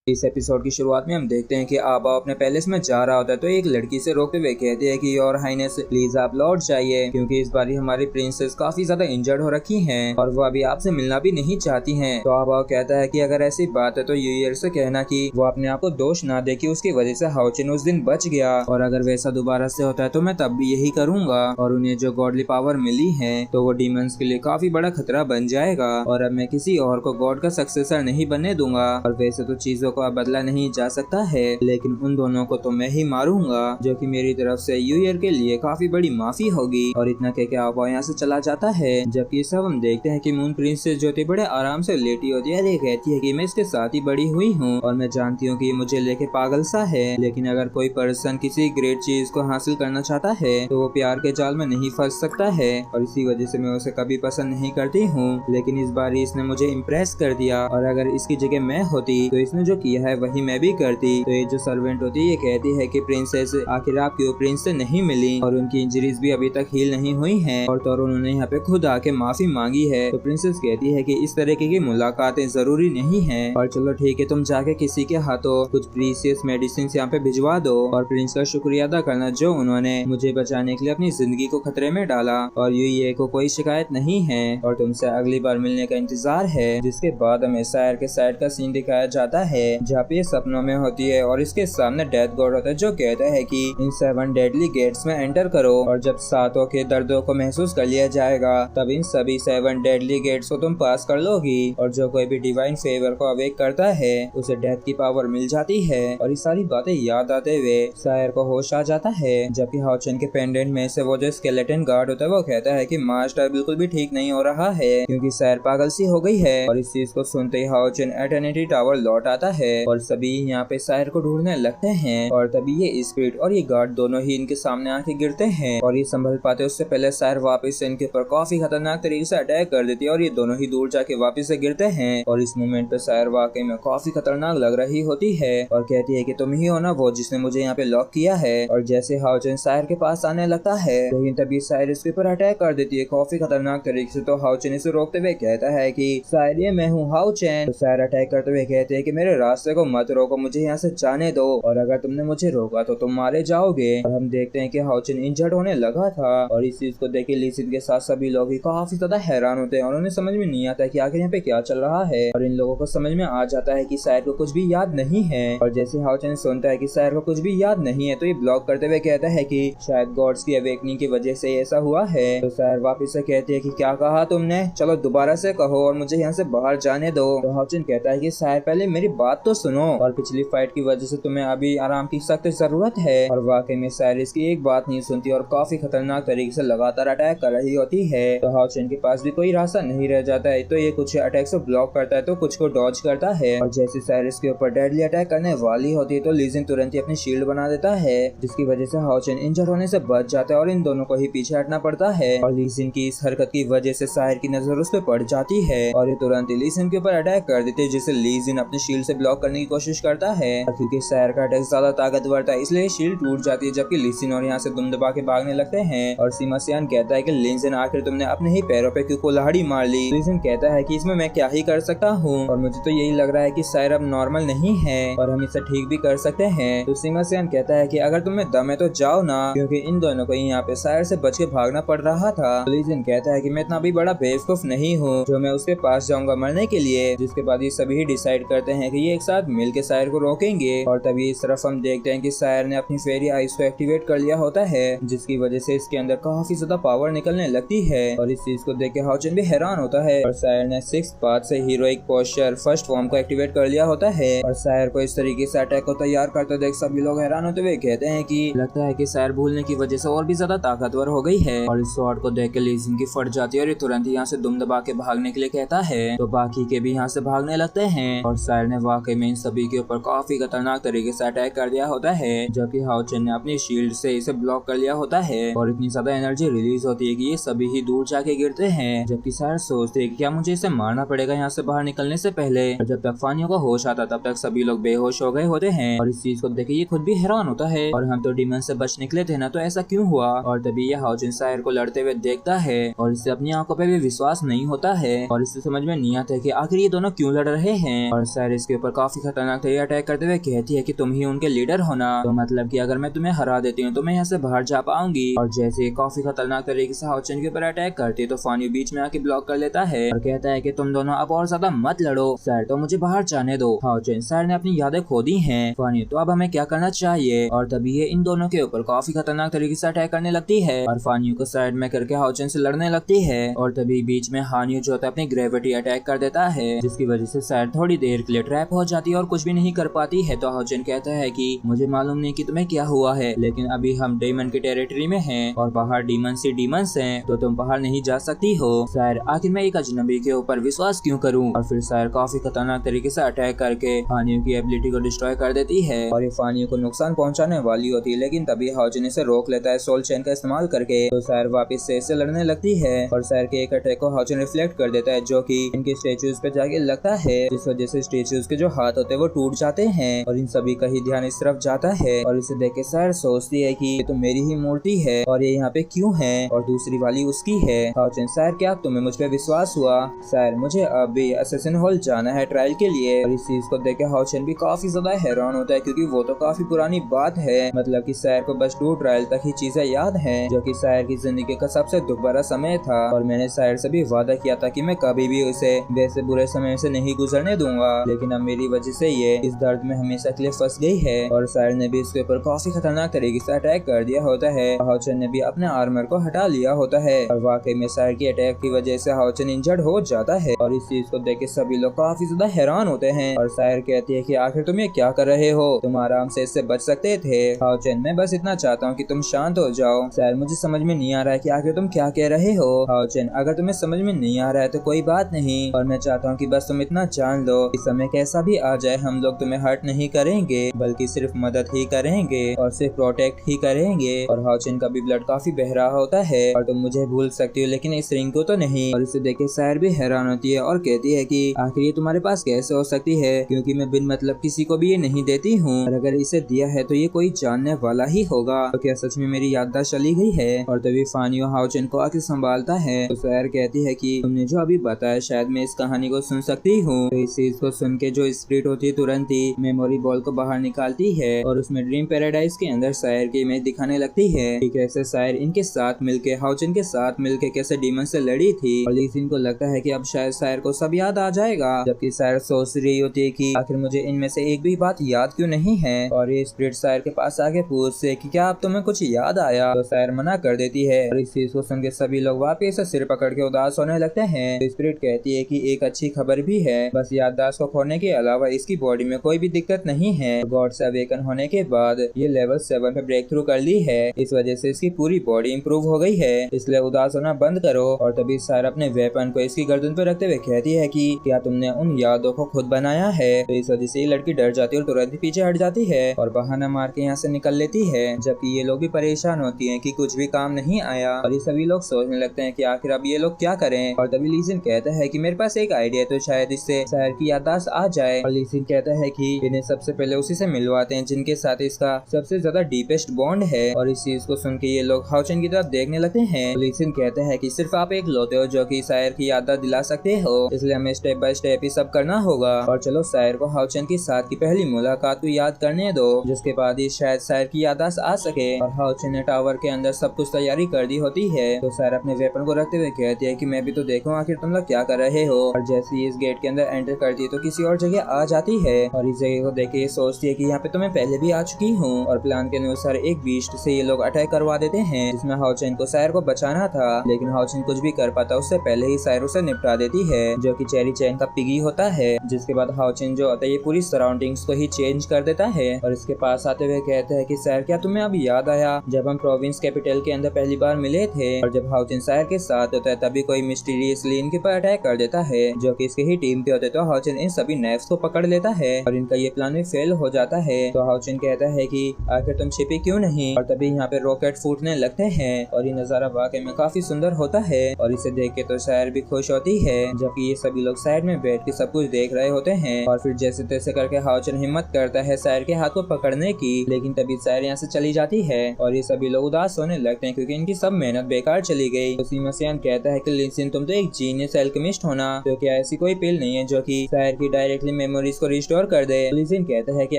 इस एपिसोड की शुरुआत में हम देखते हैं कि आबा अपने पैलेस में जा रहा होता है तो एक लड़की से रोकते हुए कहते हैं कि योर हाइनेस प्लीज आप लौट जाइए, क्योंकि इस बार हमारी प्रिंसेस काफी ज्यादा इंजर्ड हो रखी हैं और वो अभी आपसे मिलना भी नहीं चाहती हैं। तो आबा कहता है कि अगर ऐसी बात है तो यूयर से कहना कि वो अपने आप को दोष ना दे कि उसकी वजह से हाउचिन उस दिन बच गया, और अगर वैसा दोबारा से होता है तो मैं तब भी यही करूंगा और उन्हें जो गॉडली पावर मिली है तो वो डीमंस के लिए काफी बड़ा खतरा बन जाएगा और अब मैं किसी और को गॉड का सक्सेसर नहीं बनने दूंगा। और वैसे तो चीजों को बदला नहीं जा सकता है, लेकिन उन दोनों को तो मैं ही मारूंगा, जो कि मेरी तरफ से यूयर के लिए काफी बड़ी माफी होगी। और इतना कह के आप यहाँ से चला जाता है। जबकि सब हम देखते हैं कि मून प्रिंसेस जो थी बड़े आराम से लेटी होती है। ये कहती है कि मैं इसके साथ ही बड़ी हुई हूँ और मैं जानती हूँ कि ये मुझे लेके पागल सा है, लेकिन अगर कोई पर्सन किसी ग्रेट चीज को हासिल करना चाहता है तो वो प्यार के जाल में नहीं फंस सकता है, और इसी वजह से मैं उसे कभी पसंद नहीं करती हूँ। लेकिन इस बार इसने मुझे इम्प्रेस कर दिया और अगर इसकी जगह मैं होती तो इसने जो किया है वही मैं भी करती। तो ये जो सर्वेंट होती है ये कहती है कि प्रिंसेस आखिर आप क्यों प्रिंस से नहीं मिली और उनकी इंजरीज भी अभी तक हील नहीं हुई हैं, और तो उन्होंने यहाँ पे खुद आके माफी मांगी है। तो प्रिंसेस कहती है कि इस तरीके की मुलाकातें जरूरी नहीं है, और चलो ठीक है तुम जाके किसी के हाथों कुछ प्रीसियस मेडिसिन यहाँ पे भिजवा दो। और प्रिंस का शुक्रिया अदा करना जो उन्होंने मुझे बचाने के लिए अपनी जिंदगी को खतरे में डाला, और यूए को कोई शिकायत नहीं है और तुमसे अगली बार मिलने का इंतजार है। जिसके बाद हमें शायर के साइड का सीन दिखाया जाता है जहाँ पे सपनों में होती है और इसके सामने डेथ गॉड होता है जो कहता है कि इन 7 डेडली गेट्स में एंटर करो, और जब सातों के दर्दों को महसूस कर लिया जाएगा तब इन सभी 7 डेडली गेट्स को तुम पास कर लोगी, और जो कोई भी डिवाइन फेवर को अवेक करता है उसे डेथ की पावर मिल जाती है। और ये सारी बातें याद आते हुए शायर को होश आ जाता है। जबकि हाउचिन के पेंडेंट में से वो जो स्केलेटन गार्ड होता है वो कहता है कि मास्टर बिल्कुल भी ठीक नहीं हो रहा है क्योंकि शायर पागल सी हो गई है। और इस चीज को सुनते ही हाउचिन एटर्निटी टावर लौट आता है और सभी यहाँ पे शायर को ढूंढने लगते हैं, और तभी ये स्पिरिट और ये गार्ड दोनों ही इनके सामने आके गिरते हैं और ये संभल पाते उससे पहले शायर वापस से इनके ऊपर काफी खतरनाक तरीके से अटैक कर देती है और ये दोनों ही दूर जाके वापस से गिरते हैं। और इस मोमेंट पे शायर वाकई में काफी खतरनाक लग रही होती है और कहती है कि तुम ही हो ना वो जिसने मुझे यहाँ पे लॉक किया है। और जैसे हाउचिन शायर के पास आने लगता है लेकिन तभी शायर इसके ऊपर अटैक कर देती है काफी खतरनाक तरीके से। तो हाउचिन इसे रोकते हुए कहता है कि शायर ये मैं हूँ हाउचिन। तो शायर अटैक करते हुए कहते हैं कि मेरे रास्ते को मत रोको, मुझे यहाँ से जाने दो, और अगर तुमने मुझे रोका तो तुम मारे जाओगे। और हम देखते हैं कि हाउचिन इंजर्ड होने लगा था और इस चीज को देख लीसिन के साथ सभी लोग ही काफी ज्यादा हैरान होते हैं और उन्हें समझ में नहीं आता कि आखिर यहाँ पे क्या चल रहा है। और इन लोगों को समझ में आ जाता है कि शायर को कुछ भी याद नहीं है, और जैसे हाउचिन सुनता है कि शायर को कुछ भी याद नहीं है तो ये ब्लॉक करते हुए कहता है कि शायद गॉड्स की अवेकनिंग की वजह से ऐसा हुआ है। तो शायर वापिस से कहती है कि क्या कहा तुमने, चलो दोबारा से कहो और मुझे यहाँ से बाहर जाने दो। तो हाउचिन कहता है कि शायर पहले मेरी बात तो सुनो, और पिछली फाइट की वजह से तुम्हें अभी आराम की सख्त जरूरत है। और वाकई में शायर इसकी एक बात नहीं सुनती और काफी खतरनाक तरीके से लगातार अटैक कर रही होती है। तो हाउचिन के पास भी कोई रास्ता नहीं रह जाता है, तो ये कुछ अटैक से ब्लॉक करता है तो कुछ को डॉज करता है। और जैसे शायर इसके ऊपर डेडली अटैक करने वाली होती है तो लीजिन तुरंत ही अपनी शील्ड बना देता है, जिसकी वजह से हाउचिन इंजर होने से बच जाता है और इन दोनों को ही पीछे हटना पड़ता है। और लीजिन की इस हरकत की वजह से शायर की नजर उस पर पड़ जाती है और ये तुरंत ही लीजिन के ऊपर अटैक कर देते हैं, जिसे लीजिन अपनी शील्ड से ब्लॉक करने की कोशिश करता है। क्योंकि शायर का अटैक ज्यादा ताकतवर था इसलिए शील्ड टूट जाती है, जबकि लीजिन और यहाँ से दुम दबा के भागने लगते हैं। और सीमासियान कहता है कि लीजिन आखिर तुमने अपने ही पैरों पे क्यों कुल्हाड़ी मार ली। लीजिन कहता है कि इसमें मैं क्या ही कर सकता हूँ और मुझे तो यही लग रहा है कि शायर अब नॉर्मल नहीं है और हम इसे ठीक भी कर सकते हैं। तो सीमासियान कहता है कि अगर तुम्हें दम है तो जाओ ना, क्योंकि इन दोनों को यहाँ पे शायर से बच के भागना पड़ रहा था। लीजिन कहता है कि मैं इतना भी बड़ा बेवकूफ नहीं हूँ जो मैं उसके पास जाऊंगा मरने के लिए। जिसके बाद ये सभी डिसाइड करते हैं कि ये एक साथ मिल के शायर को रोकेंगे। और तभी इस तरफ हम देखते हैं कि शायर ने अपनी फेरी आइस को एक्टिवेट कर लिया होता है, जिसकी वजह से इसके अंदर काफी ज्यादा पावर निकलने लगती है। और इस चीज को देख के हाउचिन भी हैरान होता है। और शायर ने 6th पाथ से हीरोइक पोस्चर फर्स्ट फॉर्म को एक्टिवेट कर लिया होता है। और शायर को इस तरीके से अटैक को तैयार करते देख सभी लोग हैरान होते हुए कहते हैं कि लगता है कि शायर भूलने की वजह से और भी ज्यादा ताकतवर हो गई है। और इस स्वॉर्ड को देख के लीजिन की फट जाती है और ये तुरंत यहाँ से दुम दबा के भागने के लिए कहता है। तो बाकी के भी यहाँ से भागने लगते हैं और शायर ने वाकई में इन सभी के ऊपर काफी खतरनाक तरीके से अटैक कर दिया होता है, जबकि हाउचिन ने अपनी शील्ड से इसे ब्लॉक कर लिया होता है। और इतनी ज्यादा एनर्जी रिलीज होती है कि ये सभी ही दूर जाके गिरते हैं, जबकि शायर सोचते हैं कि क्या मुझे इसे मारना पड़ेगा यहाँ से बाहर निकलने से पहले। और जब तक फानियों को होश आता तब तक सभी लोग बेहोश हो गए होते हैं। और इस चीज को देख ये खुद भी हैरान होता है और हम तो डीमन से बच निकले थे ना, तो ऐसा क्यों हुआ। और तभी ये हाउचिन शायर को लड़ते हुए देखता है और इससे अपनी आंखों पे भी विश्वास नहीं होता है और इससे समझ में नहीं आता है कि आखिर ये दोनों क्यों लड़ रहे हैं। और शायर इसके ऊपर काफी खतरनाक तरीके अटैक करते हुए कहती है कि तुम ही उनके लीडर होना, तो मतलब कि अगर मैं तुम्हें हरा देती हूँ तो मैं यहाँ से बाहर जा पाऊंगी। और जैसे काफी खतरनाक तरीके से हाओचेन के ऊपर अटैक करती है तो फान्यू बीच में आके ब्लॉक कर लेता है और कहता है कि तुम दोनों अब और ज्यादा मत लड़ो सर, तो मुझे बाहर जाने दो। हाओचेन, सर ने अपनी यादें खो दी हैं। फान्यू, तो अब हमें क्या करना चाहिए? और तभी ये इन दोनों के ऊपर काफी खतरनाक तरीके से अटैक करने लगती है और फान्यू को साइड में करके हाओचेन से लड़ने लगती है। और तभी बीच में हान्यू जो होता है अपनी ग्रेविटी अटैक कर देता है, जिसकी वजह से साइड थोड़ी देर के लिए ट्रैप हो जाती है और कुछ भी नहीं कर पाती है। तो हाओचेन कहता है कि मुझे मालूम नहीं कि तुम्हें क्या हुआ है, लेकिन अभी हम डेमन की टेरिटरी में हैं और बाहर डीमंस ही डीमंस हैं, तो तुम बाहर नहीं जा सकती हो। सर, आखिर मैं एक अजनबी के ऊपर विश्वास क्यों करूं? और फिर सर काफी खतरनाक तरीके से अटैक करके फान्यू की एबिलिटी को डिस्ट्रॉय कर देती है और ये फान्यू को नुकसान पहुंचाने वाली होती है, लेकिन तभी हाओचेन इसे रोक लेता है सोल चेन का इस्तेमाल करके। तो सर वापस से इससे लड़ने लगती है और सर के एक अटैक को हाओचेन रिफ्लेक्ट कर देता है, जो कि इनके स्टेचूज पे जाके लगता है, जिस वजह से स्टेचूज के जो हाथ होते हैं वो टूट जाते हैं और इन सभी का ही ध्यान इस तरफ जाता है। और इसे देख के सर सोचती है कि ये तो मेरी ही मूर्ति है और ये यहाँ पे क्यों है और दूसरी वाली उसकी है। हाओचेन, सर क्या तुम्हें मुझ पे विश्वास हुआ? सर, मुझे अभी असैसिन हॉल जाना है ट्रायल के लिए। और इस चीज को देख के हाओचेन भी काफी ज्यादा हैरान होता है, क्योंकि वो तो काफी पुरानी बात है, मतलब कि सर को बस 2 ट्रायल तक ही चीजें याद है, जो कि सर की जिंदगी का सबसे दुख भरा समय था। और मैंने सर से भी वादा किया था कि मैं कभी भी उसे वैसे बुरे समय से नहीं गुजरने दूंगा, लेकिन अब मेरी वजह से ये इस दर्द में हमेशा के लिए फंस गई है। और सर ने भी इसके ऊपर काफी खतरनाक तरीके से अटैक कर दिया होता है। हाओचेन ने भी अपने आर्मर को हटा लिया होता है और वाकई में सर की अटैक की वजह से हाओचेन इंजर्ड हो जाता है। और इस चीज को देख के सभी लोग काफी ज्यादा हैरान होते हैं और सर कहती है कि आखिर तुम ये क्या कर रहे हो, तुम आराम से इससे बच सकते थे। हाओचेन, मैं बस इतना चाहता हूँ कि तुम शांत हो जाओ। सर, मुझे समझ में नहीं आ रहा है कि आखिर तुम क्या कह रहे हो। हाओचेन, अगर तुम्हें समझ में नहीं आ रहा है तो कोई बात नहीं, और मैं चाहता हूँ कि बस तुम इतना जान लो, इस समय कैसा भी आ जाए हम लोग तुम्हें हर्ट नहीं करेंगे, बल्कि सिर्फ मदद ही करेंगे और सिर्फ प्रोटेक्ट ही करेंगे। और हाओचेन का भी ब्लड काफी बह रहा होता है और तुम मुझे भूल सकती हो लेकिन इस रिंग को तो नहीं। और इसे देख के सर भी हैरान होती है और कहती है कि आखिर ये तुम्हारे पास कैसे हो सकती है, क्योंकि मैं बिन मतलब किसी को भी ये नहीं देती हूँ, और अगर इसे दिया है तो ये कोई जानने वाला ही होगा। तो क्या सच में मेरी याददाश्त चली गई है? और तभी फान्यू हाओचेन को आके संभालता है। तो सर कहती है कि तुमने जो अभी बताया शायद मैं इस कहानी को सुन सकती हूँ। तो इस चीज को सुन के जो स्पिरिट होती है तुरंत ही मेमोरी बॉल को बाहर निकालती है और उसमें ड्रीम पैराडाइज के अंदर शायर की इमेज दिखाने लगती है कि कैसे शायर इनके साथ मिलके हाओचेन के साथ मिलके कैसे डीमन से लड़ी थी। और लीजिन को लगता है कि अब शायद शायर को सब याद आ जाएगा, जबकि शायर सोच रही होती है कि आखिर मुझे इनमें से एक भी बात याद क्यों नहीं है। और ये स्पिरिट शायर के पास आके पूछते कि क्या अब तुम्हें कुछ याद आया, तो शायर मना कर देती है। और इस चीज को सुन के सभी लोग वापस से सिर पकड़ के उदास होने लगते हैं। तो स्पिरिट कहती है कि एक अच्छी खबर भी है, बस याददाश्त को खोने के अलावा इसकी बॉडी में कोई भी दिक्कत नहीं है। गॉड से अवेकन होने के बाद ये लेवल 7 पे ब्रेक थ्रू कर ली है, इस वजह से इसकी पूरी बॉडी इंप्रूव हो गई है, इसलिए उदास होना बंद करो। और तभी शायर अपने वेपन को इसकी गर्दन पे रखते हुए कहती है कि क्या तुमने उन यादों को खुद बनाया है? तो इस वजह से ये लड़की डर जाती है और तुरंत ही पीछे हट जाती है और बहाना मार के यहाँ से निकल लेती है, जबकि ये लोग भी परेशान होती हैं कि कुछ भी काम नहीं आया। और ये सभी लोग सोचने लगते हैं कि आखिर अब ये लोग क्या करें। और तभी लीजिन कहता है कि मेरे पास एक आइडिया है, तो शायद इससे शायर की याददाश्त आ जाए। और लीजिन कहता है कि इन्हें सबसे पहले उसी से मिलवाते हैं जिनके साथ इसका सबसे ज्यादा डीपेस्ट बॉन्ड है। और इस चीज को सुन के ये लोग हाओचेन की तरफ देखने लगते हैं। लीजिन कहता है कि सिर्फ आप एक लौते हो जो कि शायर की याददाश्त दिला सकते हो, इसलिए हमें स्टेप बाय स्टेप ही सब करना होगा। और चलो शायर को हाओचेन के साथ की पहली मुलाकात को याद करने दो, जिसके बाद ही शायद शायर की याददाश्त आ सके। और हाओचेन ने टावर के अंदर सब कुछ तैयारी कर दी होती है। तो शायर अपने वेपन को रखते हुए कहती है कि मैं भी तो देखूं आखिर तुम लोग क्या कर रहे हो। और जैसे ही इस गेट के अंदर एंटर करती है तो किसी और जगह आ जाती है और इस जगह को देख के ये सोचती है कि यहाँ पे तो मैं पहले भी आ चुकी हूँ। और प्लान के अनुसार एक बीस्ट से ये लोग अटैक करवा देते हैं, जिसमें हाओचेन को शायर को बचाना था, लेकिन हाओचेन कुछ भी कर पाता उससे पहले ही शायर उसे निपटा देती है, जो कि चेरी चैन का पिगी होता है। जिसके बाद हाओचेन जो होता है ये पूरी सराउंडिंग्स को ही चेंज कर देता है और इसके पास आते हुए कहता है कि शायर क्या तुम्हें अब याद आया जब हम प्रोविंस कैपिटल के अंदर पहली बार मिले थे? और जब हाओचेन शायर के साथ होता है तभी कोई मिस्टीरियसली इनके पर अटैक कर देता है, जो कि इसके ही टीम के होते। तो हाओचेन इन सभी नेफ्स को पकड़ लेता है और इनका ये प्लान भी फेल हो जाता है। तो हाओचेन कहता है कि आखिर तुम छिपी क्यों नहीं? और तभी यहाँ पे रॉकेट फूटने लगते हैं और ये नजारा वाकई में काफी सुंदर होता है और इसे देख के तो शायर भी खुश होती है, जबकि ये सभी लोग साइड में बैठ के सब कुछ देख रहे होते हैं। और फिर जैसे तैसे करके हाओचेन हिम्मत करता है शायर के हाथ को पकड़ने की, लेकिन तभी शायर यहाँ से चली जाती है और ये सभी लोग उदास होने लगते हैं क्योंकि इनकी सब मेहनत बेकार चली गई। तो सीमासियान कहता है कि लिंसिन तुम तो एक जीनियस एल्केमिस्ट होना, तो क्या ऐसी कोई पिल नहीं है जो कि शायर की डायरेक्टली मेमोरीज को रिस्टोर कर दे। लिजिन कहता है कि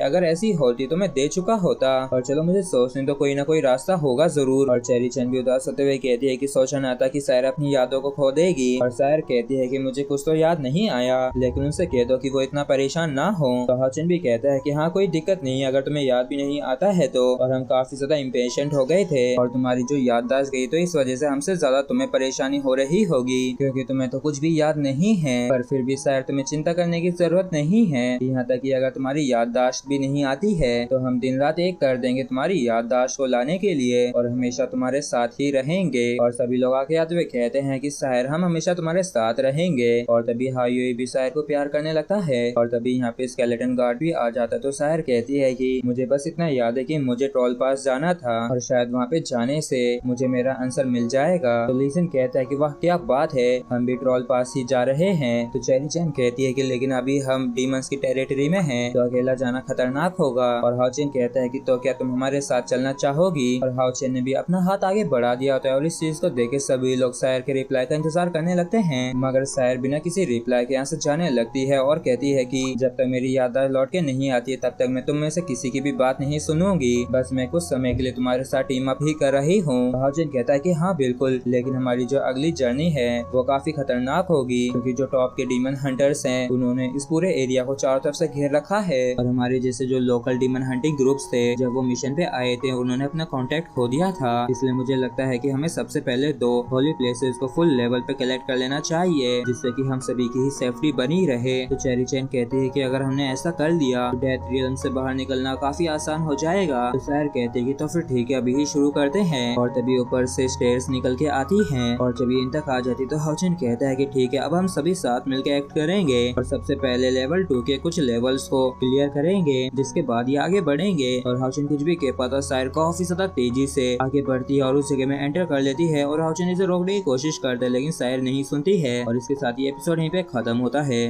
अगर ऐसी होती तो मैं दे चुका होता, और चलो मुझे सोचने तो कोई ना कोई रास्ता होगा जरूर। और चेरी चैन भी उदास होते हुए कहती है कि सोचा ना था कि सायर अपनी यादों को खो देगी। और सायर कहती है कि मुझे कुछ तो याद नहीं आया, लेकिन उनसे कह दो कि वो इतना परेशान ना हो। तो हाचिन भी कहता है कि हाँ कोई दिक्कत नहीं, अगर तुम्हें याद भी नहीं आता है तो। और हम काफी ज्यादा इम्पेशेंट हो गए थे और तुम्हारी जो याददाश्त गई तो इस वजह से हमसे ज्यादा तुम्हें परेशानी हो रही होगी, क्योंकि तुम्हें तो कुछ भी याद नहीं है। पर फिर भी सायर तुम्हें चिंता करने की जरूरत नहीं है, यहाँ तक कि अगर तुम्हारी याददाश्त भी नहीं आती है तो हम दिन रात एक कर देंगे तुम्हारी याददाश्त को लाने के लिए और हमेशा तुम्हारे साथ ही रहेंगे। और सभी लोग आगे आते हुए कहते हैं कि सायर हम हमेशा तुम्हारे साथ रहेंगे। और तभी हायुई भी सायर को प्यार करने लगता है। और तभी यहाँ पे स्केलेटन गार्ड भी आ जाता है। तो सायर कहती है कि मुझे बस इतना याद है कि मुझे ट्रोल पास जाना था और शायद वहाँ पे जाने से मुझे मेरा आंसर मिल जाएगा। तो लीजिन कहता है कि वाह क्या बात है, हम भी ट्रोल पास ही जा रहे हैं। तो चेरी चैन कहती है कि लेकिन अभी हम डीमंस की टेरिटरी में हैं, तो अकेला जाना खतरनाक होगा। और हाउचिन कहता है कि तो क्या तुम हमारे साथ चलना चाहोगी। और हाउचिन ने भी अपना हाथ आगे बढ़ा दिया होता है और इस चीज को देख के सभी लोग सायर के रिप्लाई का इंतजार करने लगते हैं, मगर सायर बिना किसी रिप्लाई के यहाँ से जाने लगती है और कहती है कि जब तक मेरी याददाश्त लौट के नहीं आती है तब तक मैं तुम में से किसी की भी बात नहीं सुनूंगी, बस मैं कुछ समय के लिए तुम्हारे साथ टीम अप ही कर रही हूँ। हाउचिन कहता है कि हाँ बिल्कुल, लेकिन हमारी जो अगली जर्नी है वो काफी खतरनाक होगी, क्योंकि जो टॉप के डीमन हंटर्स हैं उन्होंने इस पूरे एरिया को चारों तरफ से घेर रखा है। और हमारे जैसे जो लोकल डीमन हंटिंग ग्रुप्स थे जब वो मिशन पे आए थे उन्होंने अपना कांटेक्ट खो दिया था, इसलिए मुझे लगता है कि हमें सबसे पहले 2 होली प्लेसेस को फुल लेवल पे कलेक्ट कर लेना चाहिए, जिससे कि हम सभी की ही सेफ्टी बनी रहे। तो चेरी चैन कहती है कि अगर हमने ऐसा कर लिया तो डेथ रियल्म से बाहर निकलना काफी आसान हो जाएगा। तो सायर कहते हैं कि तो फिर ठीक है अभी ही शुरू करते हैं। और तभी ऊपर से स्टेयर्स निकल के आती हैं और जब ये इन तक आ जाती तो हाउचिन कहता है कि ठीक है अब हम सभी साथ मिलकर एक्ट करेंगे और सबसे पहले लेवल 2 के कुछ लेवल्स को क्लियर करेंगे, जिसके बाद ये आगे बढ़ेंगे। और हाउचिन कुछ भी कह पाता सायर काफी ज्यादा तेजी से आगे बढ़ती है और उस जगह में एंटर कर लेती है और हाउचिन इसे रोकने की कोशिश करता है, लेकिन सायर नहीं सुनती है। और इसके साथ ये एपिसोड यहीं पे खत्म होता है।